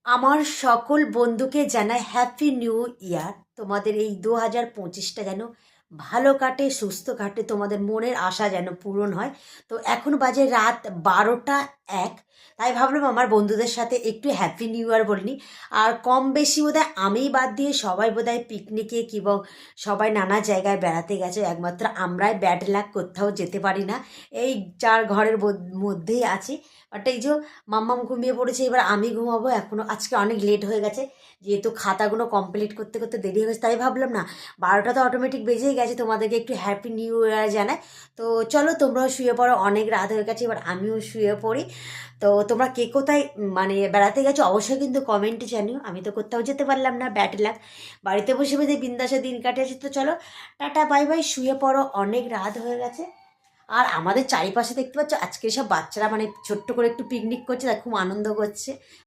আমার সকল বন্ধুকে জানাই হ্যাপি নিউ ইয়ার। তোমাদের এই 2025টা যেন ভালো কাটে, সুস্থ কাটে, তোমাদের মনের আশা যেন পূরণ হয়। তো এখন বাজে রাত 12টা 1। তাই ভাবলাম আমার বন্ধুদের সাথে একটু হ্যাপি নিউ ইয়ার বলিনি। আর কম বেশি বোধহয় আমি বাদ দিয়ে সবাই বোধহয় পিকনিকে কিংবা সবাই নানা জায়গায় বেড়াতে গেছে, একমাত্র আমরাই ব্যাড লাক কোথাও যেতে পারি না। এই চার ঘরের মধ্যেই আছি। বাট এই যে মাম্মাম ঘুমিয়ে পড়েছে, এবার আমি ঘুমাবো। এখনও আজকে অনেক লেট হয়ে গেছে, যেহেতু খাতাগুলো কমপ্লিট করতে করতে দেরি হয়ে গেছে। তাই ভাবলাম না, 12টা তো অটোমেটিক বেজেই গেছে, তোমাদেরকে একটু হ্যাপি নিউ ইয়ার জানাই। তো চলো তোমরাও শুয়ে পড়ো, অনেক রাত হয়ে গেছে, এবার আমিও শুয়ে পড়ি। তো তোমরা কে কোথায় মানে বেড়াতে গেছো অবশ্যই কিন্তু কমেন্টে জানিও। আমি তো কোথাও যেতে পারলাম না, ব্যাড লাক। বাড়িতে বসে বসে বিন্দাসে দিন কাটিয়েছি। তো চলো, টাটা বাই বাই, শুয়ে পড়ো, অনেক রাত হয়ে গেছে। আর আমাদের চারিপাশে দেখতে পাচ্ছ আজকে সব বাচ্চারা মানে ছোট্ট করে একটু পিকনিক করছে, তার খুব আনন্দ করছে।